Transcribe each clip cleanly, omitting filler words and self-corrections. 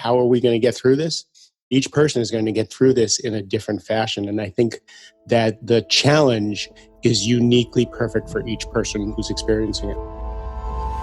how are we going to get through this? Each person is going to get through this in a different fashion. And I think that the challenge is uniquely perfect for each person who's experiencing it.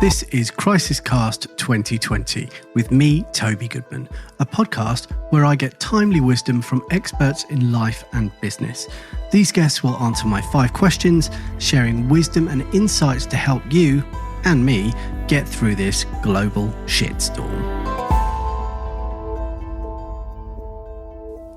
This is CrisisCast 2020 with me, Toby Goodman, a podcast where I get timely wisdom from experts in life and business. These guests will answer my 5 questions, sharing wisdom and insights to help you and me get through this global shitstorm.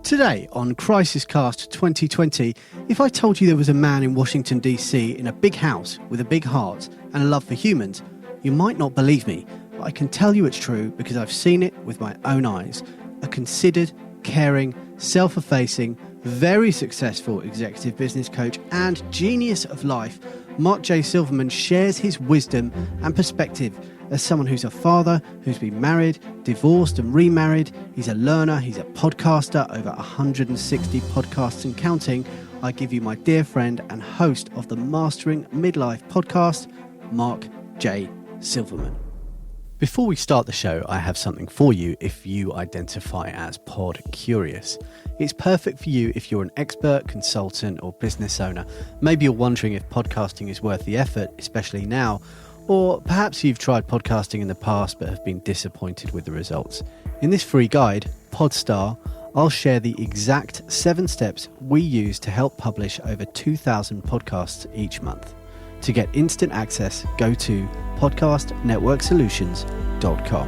Today on CrisisCast 2020, if I told you there was a man in Washington, D.C. in a big house with a big heart and a love for humans, you might not believe me, but I can tell you it's true because I've seen it with my own eyes. A considered, caring, self-effacing, very successful executive business coach and genius of life, Mark J Silverman shares his wisdom and perspective as someone who's a father, who's been married, divorced and remarried. He's a learner, he's a podcaster, over 160 podcasts and counting. I give you my dear friend and host of the Mastering Midlife Podcast, Mark J Silverman. Before we start the show, I have something for you if you identify as pod curious. It's perfect for you if you're an expert, consultant or business owner. Maybe you're wondering if podcasting is worth the effort, especially now, or perhaps you've tried podcasting in the past but have been disappointed with the results. In this free guide, Podstar, I'll share the exact 7 steps we use to help publish over 2,000 podcasts each month. To get instant access, go to podcastnetworksolutions.com.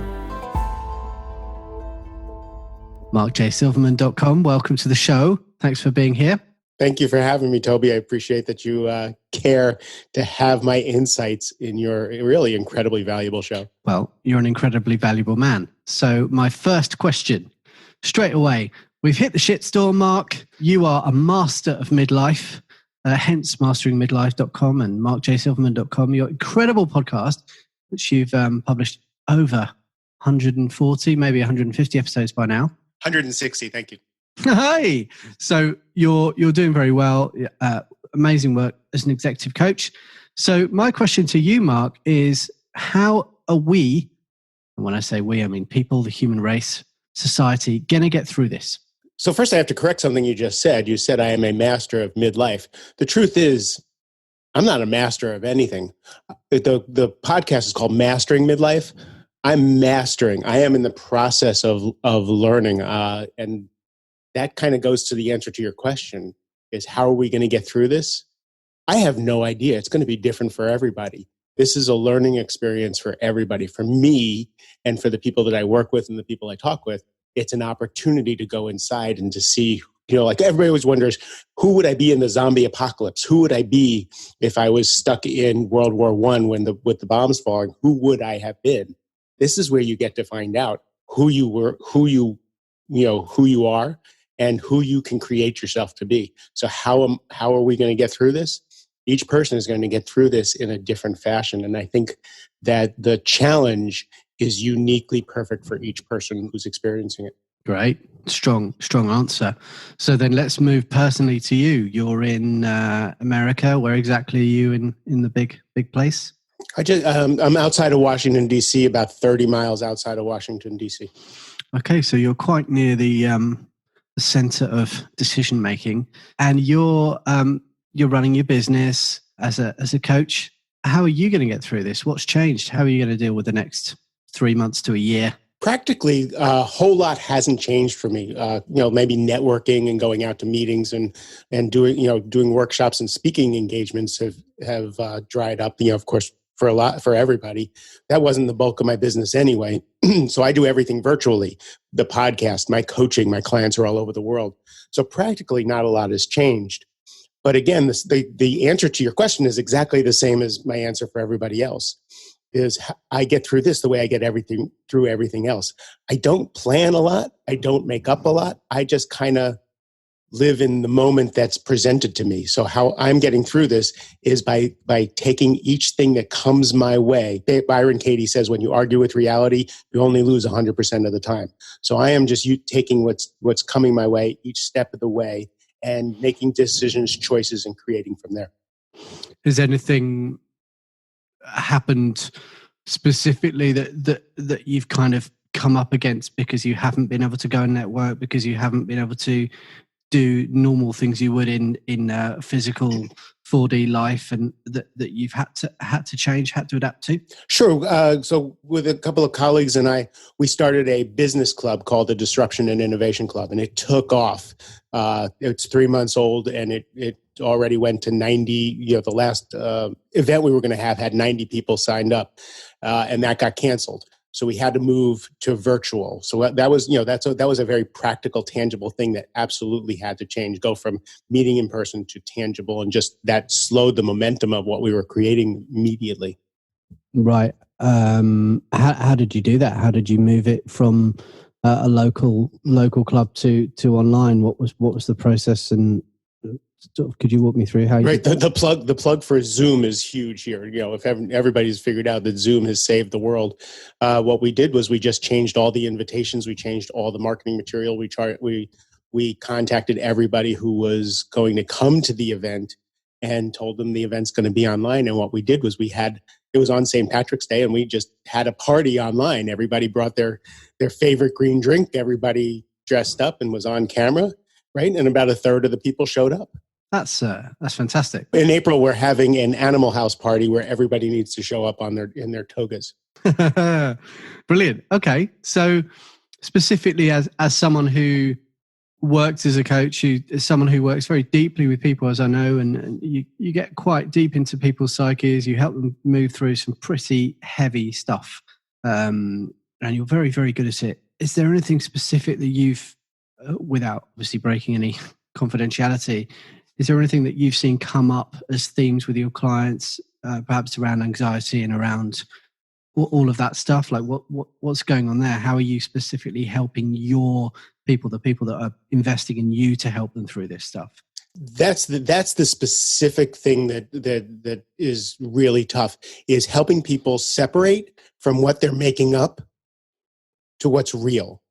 MarkJSilverman.com. Welcome to the show. Thanks for being here. Thank you for having me, Toby. I appreciate that you care to have my insights in your really incredibly valuable show. Well, you're an incredibly valuable man. So my first question, straight away, we've hit the shitstorm, Mark. You are a master of midlife. Hence masteringmidlife.com and markjsilverman.com, your incredible podcast, which you've published over 140, maybe 150 episodes by now. 160, thank you. Hey, so you're doing very well. Amazing work as an executive coach. So my question to you, Mark, is how are we, and when I say we, I mean people, the human race, society, going to get through this? So first I have to correct something you just said. You said I am a master of midlife. The truth is, I'm not a master of anything. The podcast is called Mastering Midlife. I'm mastering. I am in the process of learning. And that kind of goes to the answer to your question, is how are we going to get through this? I have no idea. It's going to be different for everybody. This is a learning experience for everybody. For me and for the people that I work with and the people I talk with, it's an opportunity to go inside and to see, like everybody always wonders, who would I be in the zombie apocalypse? Who would I be if I was stuck in World War I with the bombs falling? Who would I have been? This is where you get to find out who you were, who you are, and who you can create yourself to be. So how are we going to get through this? Each person is going to get through this in a different fashion. And I think that the challenge is uniquely perfect for each person who's experiencing it. Great. Strong answer. So then let's move personally to you. You're in America. Where exactly are you in the big place? I'm outside of Washington, D.C., about 30 miles outside of Washington, D.C. Okay, so you're quite near the center of decision making, and you're running your business as a coach. How are you going to get through this? What's changed? How are you going to deal with the next 3 months to a year? Practically, a whole lot hasn't changed for me. Maybe networking and going out to meetings and doing workshops and speaking engagements have dried up. Of course, for everybody, that wasn't the bulk of my business anyway. So I do everything virtually. The podcast, my coaching, my clients are all over the world. So practically, not a lot has changed. But again, the answer to your question is exactly the same as my answer for everybody else. Is I get through this the way I get through everything else. I don't plan a lot. I don't make up a lot. I just kind of live in the moment that's presented to me. So how I'm getting through this is by taking each thing that comes my way. Byron Katie says, when you argue with reality, you only lose 100% of the time. So I am just taking what's coming my way each step of the way and making decisions, choices, and creating from there. Has anything happened specifically that you've kind of come up against because you haven't been able to go and network, because you haven't been able to do normal things you would in physical 4D life, and that you've had to change, had to adapt to? Sure. So with a couple of colleagues and I, we started a business club called the Disruption and Innovation Club, and it took off. It's 3 months old, and it already went to 90. The last event we were going to have had 90 people signed up, and that got canceled. So we had to move to virtual. So that was, that was a very practical, tangible thing that absolutely had to change, go from meeting in person to tangible, and just that slowed the momentum of what we were creating immediately. Right. How did you do that? How did you move it from a local club to online? What was the process, and could you walk me through how you right the plug for Zoom is huge here. If everybody's figured out that Zoom has saved the world, what we did was we just changed all the invitations, we changed all the marketing material, we contacted everybody who was going to come to the event and told them the event's going to be online. And what we did was it was on St. Patrick's Day, and we just had a party online. Everybody brought their favorite green drink, everybody dressed up and was on camera, right? And about a third of the people showed up. That's fantastic. In April, we're having an Animal House party where everybody needs to show up in their togas. Brilliant. Okay, so specifically as someone who works as a coach, as someone who works very deeply with people, as I know, and you get quite deep into people's psyches, you help them move through some pretty heavy stuff, and you're very, very good at it. Is there anything specific that you've, without obviously breaking any confidentiality, is there anything that you've seen come up as themes with your clients, perhaps around anxiety and around all of that stuff? Like what's going on there? How are you specifically helping your people, the people that are investing in you, to help them through this stuff? That's the specific thing that is really tough, is helping people separate from what they're making up to what's real,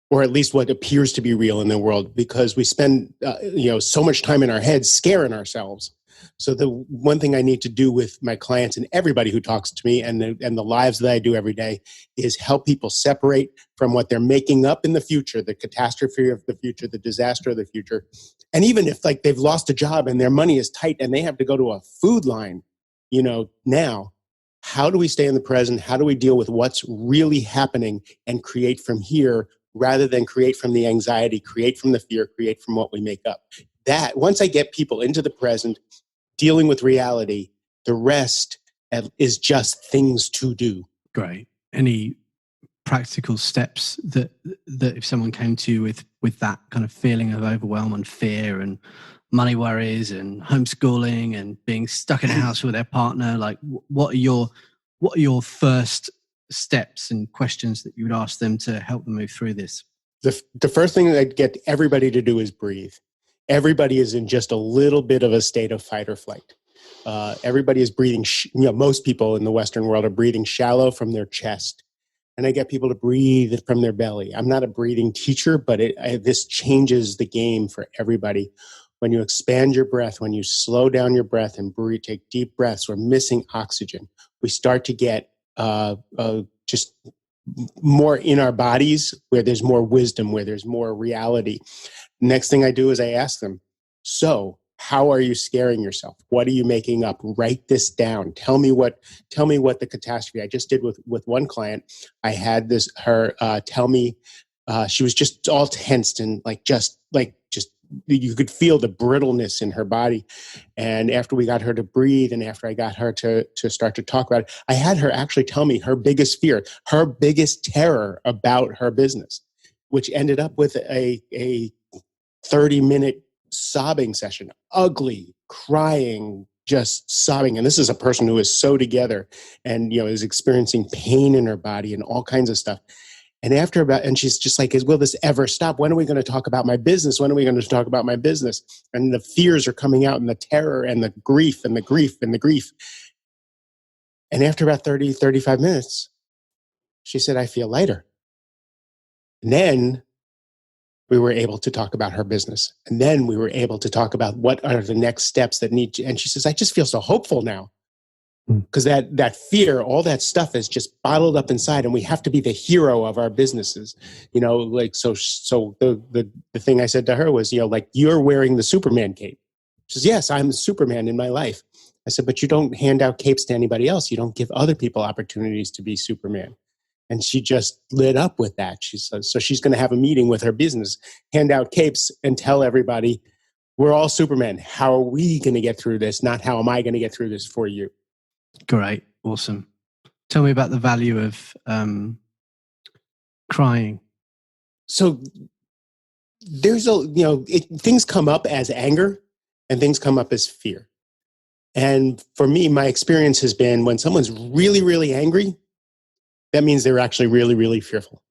or at least what appears to be real in the world, because we spend so much time in our heads scaring ourselves. So the one thing I need to do with my clients and everybody who talks to me, and the lives that I do every day, is help people separate from what they're making up in the future, the catastrophe of the future, the disaster of the future. And even if they've lost a job and their money is tight and they have to go to a food line, now, how do we stay in the present? How do we deal with what's really happening and create from here, rather than create from the anxiety, create from the fear, create from what we make up? That, once I get people into the present, dealing with reality, the rest is just things to do. Great. Any practical steps that if someone came to you with that kind of feeling of overwhelm and fear and money worries and homeschooling and being stuck in a house with their partner, like what are your first steps and questions that you would ask them to help them move through this? The first thing that I'd get everybody to do is breathe. Everybody is in just a little bit of a state of fight or flight. Everybody is breathing, most people in the Western world are breathing shallow from their chest. And I get people to breathe from their belly. I'm not a breathing teacher, but this changes the game for everybody. When you expand your breath, when you slow down your breath and breathe, take deep breaths, we're missing oxygen. We start to get just more in our bodies, where there's more wisdom, where there's more reality. Next thing I do is I ask them, so how are you scaring yourself? What are you making up? Write this down. Tell me what the catastrophe. I just did with one client. I had her tell me, she was just all tensed and just you could feel the brittleness in her body. And after we got her to breathe, and after I got her to start to talk about it, I had her actually tell me her biggest fear, her biggest terror about her business, which ended up with a 30-minute sobbing session, ugly, crying, just sobbing. And this is a person who is so together and, is experiencing pain in her body and all kinds of stuff. And she's just like, will this ever stop? When are we going to talk about my business? When are we going to talk about my business? And the fears are coming out, and the terror and the grief and the grief and the grief. And after about 30, 35 minutes, she said, I feel lighter. And then we were able to talk about her business. And then we were able to talk about what are the next steps that need to, and she says, I just feel so hopeful now. Because that fear, all that stuff is just bottled up inside, and we have to be the hero of our businesses. Like so the thing I said to her was, like, you're wearing the Superman cape. She says, yes, I'm the Superman in my life. I said, but you don't hand out capes to anybody else. You don't give other people opportunities to be Superman. And she just lit up with that. She says, so she's going to have a meeting with her business, hand out capes, and tell everybody, we're all Superman. How are we going to get through this? Not how am I going to get through this for you? Great. Awesome. Tell me about the value of crying. So there's things come up as anger and things come up as fear. And for me, my experience has been when someone's really, really angry, that means they're actually really, really fearful.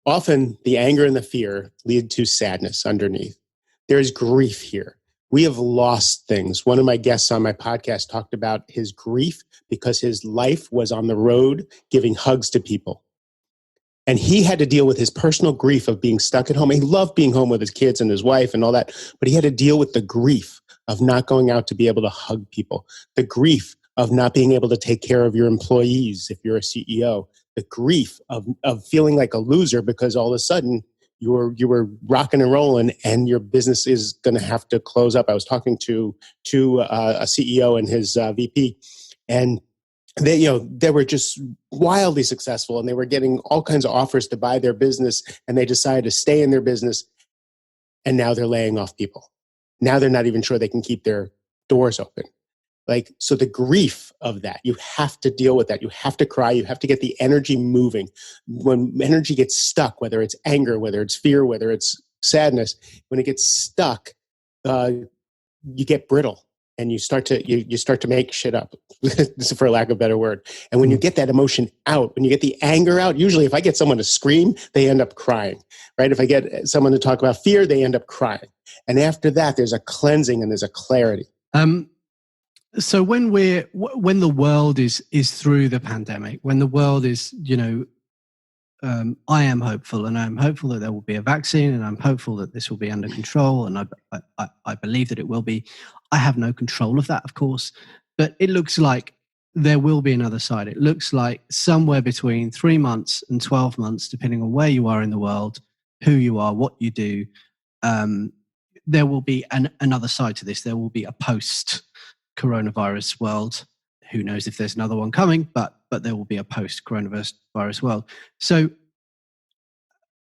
Often the anger and the fear lead to sadness underneath. There's grief here. We have lost things. One of my guests on my podcast talked about his grief because his life was on the road giving hugs to people. And he had to deal with his personal grief of being stuck at home. He loved being home with his kids and his wife and all that, but he had to deal with the grief of not going out to be able to hug people, the grief of not being able to take care of your employees if you're a CEO, the grief of feeling like a loser because all of a sudden you were rocking and rolling and your business is going to have to close up. I was talking to a CEO and his VP, and they were just wildly successful, and they were getting all kinds of offers to buy their business, and they decided to stay in their business, and now they're laying off people. Now they're not even sure they can keep their doors open. So the grief of that, you have to deal with that. You have to cry. You have to get the energy moving. When energy gets stuck, whether it's anger, whether it's fear, whether it's sadness, when it gets stuck, you get brittle and you start to make shit up, for lack of a better word. And when you get that emotion out, when you get the anger out, usually if I get someone to scream, they end up crying, right? If I get someone to talk about fear, they end up crying. And after that, there's a cleansing and there's a clarity. So when the world is through the pandemic, when the world is, I am hopeful, and I'm hopeful that there will be a vaccine, and I'm hopeful that this will be under control, and I believe that it will be. I have no control of that, of course, but it looks like there will be another side. It looks like somewhere between 3 months and 12 months, depending on where you are in the world, who you are, what you do, there will be another side to this. There will be a post-coronavirus world. Who knows if there's another one coming, but there will be a post-coronavirus world. So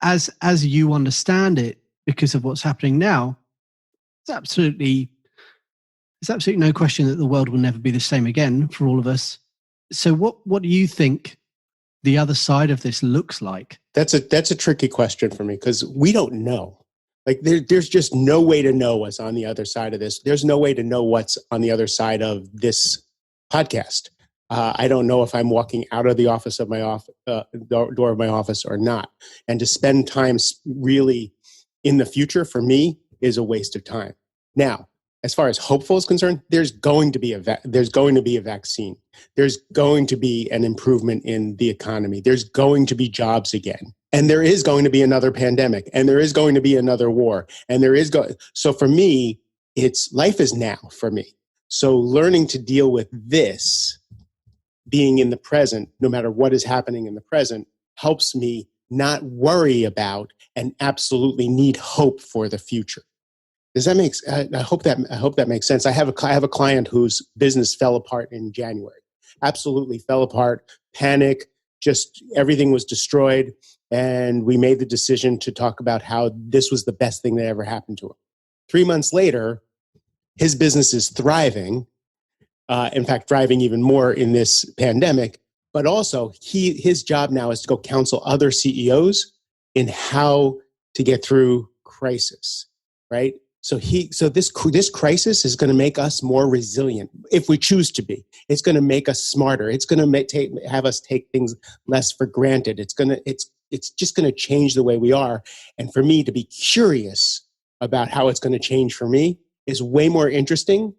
as you understand it, because of what's happening now, there's absolutely no question that the world will never be the same again for all of us. So what do you think the other side of this looks like? That's a tricky question for me because we don't know. There's just no way to know what's on the other side of this. There's no way to know what's on the other side of this podcast. I don't know if I'm walking out of the office of my door of my office or not. And to spend time really in the future for me is a waste of time. Now, as far as hopeful is concerned, there's going to be a vaccine. There's going to be an improvement in the economy. There's going to be jobs again. And there is going to be another pandemic, and there is going to be another war. And so for me, life is now for me. So learning to deal with this, being in the present, no matter what is happening in the present, helps me not worry about and absolutely need hope for the future. Does that make? I hope that makes sense. I have a client whose business fell apart in January. Absolutely fell apart. Panic. Just everything was destroyed. And we made the decision to talk about how this was the best thing that ever happened to him. 3 months later, his business is thriving. In fact, thriving even more in this pandemic. But also, his job now is to go counsel other CEOs in how to get through crisis, right? So this crisis is going to make us more resilient if we choose to be. It's going to make us smarter. It's going to have us take things less for granted. It's just going to change the way we are. And for me to be curious about how it's going to change for me is way more interesting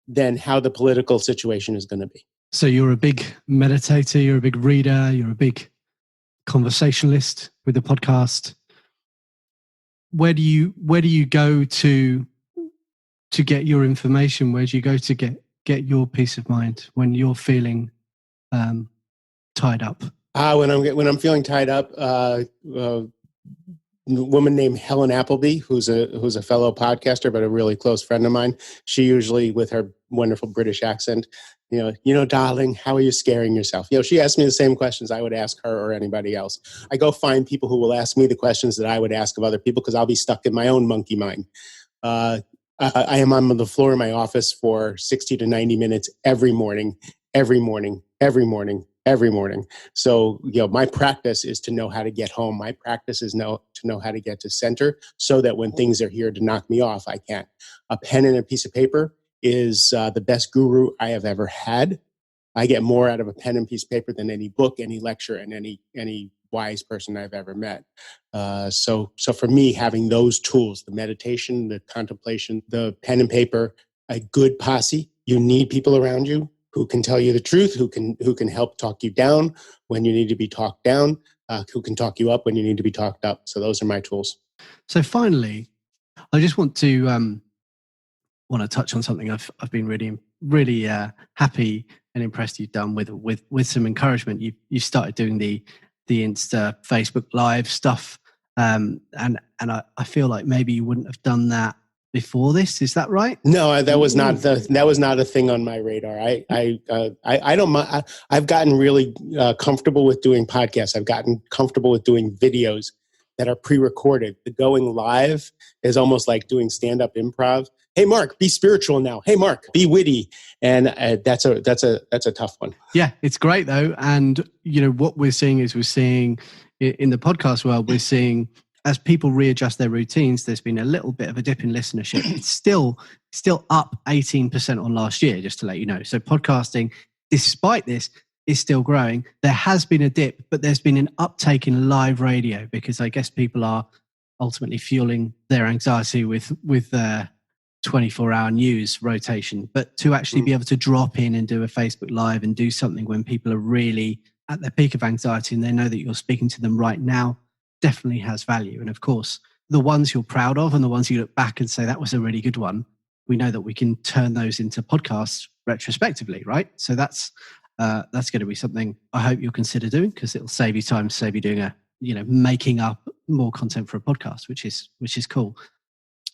than how the political situation is going to be. So you're a big meditator, you're a big reader, you're a big conversationalist with the podcast. Where do you go to get your information? Where do you go to get get your peace of mind when you're feeling tied up? When I'm feeling tied up, a woman named Helen Appleby, who's a fellow podcaster but a really close friend of mine. She usually, with her wonderful British accent, darling, how are you scaring yourself? She asks me the same questions I would ask her or anybody else. I go find people who will ask me the questions that I would ask of other people because I'll be stuck in my own monkey mind. I am on the floor in my office for 60 to 90 minutes every morning. So, my practice is to know how to get home. My practice is to know how to get to center so that when things are here to knock me off, I can't. A pen and a piece of paper is the best guru I have ever had. I get more out of a pen and piece of paper than any book, any lecture, and any wise person I've ever met. So for me, having those tools, the meditation, the contemplation, the pen and paper, a good posse, you need people around you who can tell you the truth, who can help talk you down when you need to be talked down, who can talk you up when you need to be talked up. So those are my tools. So finally, I just want to touch on something I've been really happy and impressed you've done with some encouragement. You started doing the Insta, Facebook Live stuff, and I feel like maybe you wouldn't have done that before this. Is that right? No, that was not a thing on my radar. I don't mind. I've gotten really comfortable with doing podcasts. I've gotten comfortable with doing videos that are pre-recorded. The going live is almost like doing stand-up improv. Hey, Mark, be spiritual now. Hey, Mark, be witty, and that's a tough one. Yeah, it's great though, and what we're seeing in the podcast world, we're seeing, as people readjust their routines, there's been a little bit of a dip in listenership. It's still up 18% on last year, just to let you know. So podcasting, despite this, is still growing. There has been a dip, but there's been an uptake in live radio because I guess people are ultimately fueling their anxiety with 24-hour news rotation. But to actually be able to drop in and do a Facebook Live and do something when people are really at their peak of anxiety and they know that you're speaking to them right now, definitely has value. And of course, the ones you're proud of and the ones you look back and say, that was a really good one, we know that we can turn those into podcasts retrospectively, right? So that's going to be something I hope you'll consider doing, because it'll save you time, save you doing making up more content for a podcast, which is cool.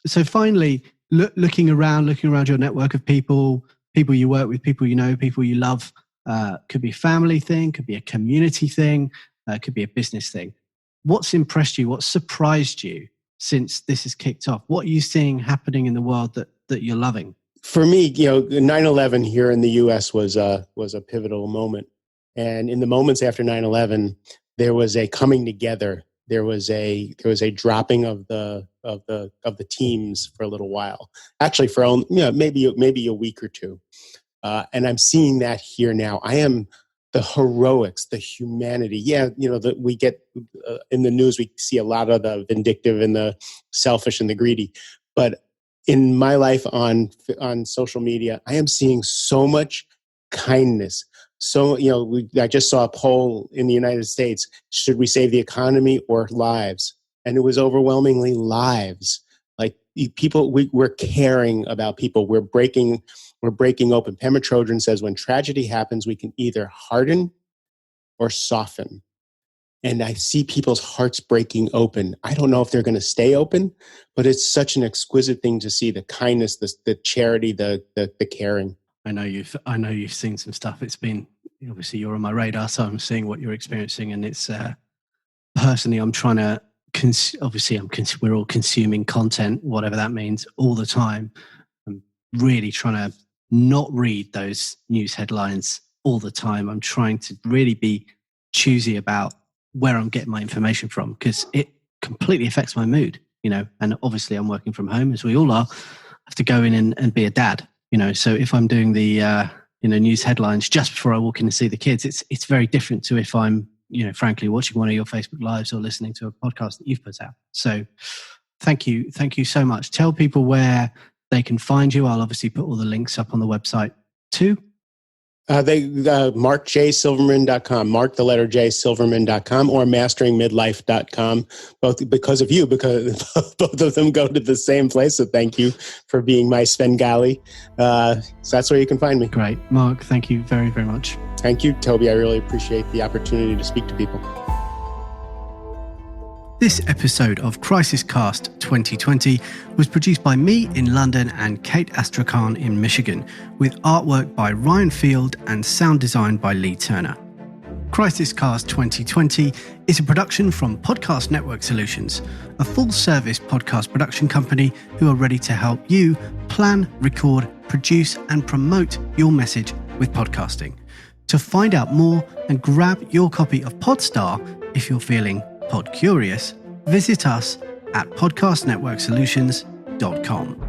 So finally, looking around your network of people you work with, people you know, people you love, could be a family thing, could be a community thing, could be a business thing. What's impressed you? What's surprised you since this has kicked off? What are you seeing happening in the world that you're loving? For me, 9/11 here in the U.S. was a pivotal moment, and in the moments after 9/11, there was a coming together. There was a dropping of the teams for a little while. Actually, for maybe a week or two, and I'm seeing that here now. I am. The heroics, the humanity. Yeah, that we get in the news, we see a lot of the vindictive and the selfish and the greedy. But in my life on social media, I am seeing so much kindness. So, I just saw a poll in the United States: should we save the economy or lives? And it was overwhelmingly lives. Like people, we're caring about people. We're breaking open. Pema Chodron says when tragedy happens, we can either harden or soften. And I see people's hearts breaking open. I don't know if they're going to stay open, but it's such an exquisite thing to see: the kindness, the charity, the caring. I know you've seen some stuff. It's been, obviously you're on my radar, so I'm seeing what you're experiencing, and it's personally, I'm trying to. We're all consuming content, whatever that means, all the time. I'm really trying to not read those news headlines all the time. I'm trying to really be choosy about where I'm getting my information from, because it completely affects my mood, and obviously I'm working from home, as we all are. I have to go in and be a dad, so if I'm doing the news headlines just before I walk in and see the kids, it's very different to if I'm frankly watching one of your Facebook Lives or listening to a podcast that you've put out. So thank you so much. Tell people where they can find you. I'll obviously put all the links up on the website too. MarkJSilverman.com, Mark the letter J Silverman.com, or masteringmidlife.com. Both because of you, because both of them go to the same place. So thank you for being my Svengali. So that's where you can find me. Great. Mark, thank you very, very much. Thank you, Toby. I really appreciate the opportunity to speak to people. This episode of CrisisCast 2020 was produced by me in London and Kate Astrakhan in Michigan, with artwork by Ryan Field and sound design by Lee Turner. CrisisCast 2020 is a production from Podcast Network Solutions, a full-service podcast production company who are ready to help you plan, record, produce, and promote your message with podcasting. To find out more and grab your copy of Podstar if you're feeling pod curious, visit us at podcastnetworksolutions.com.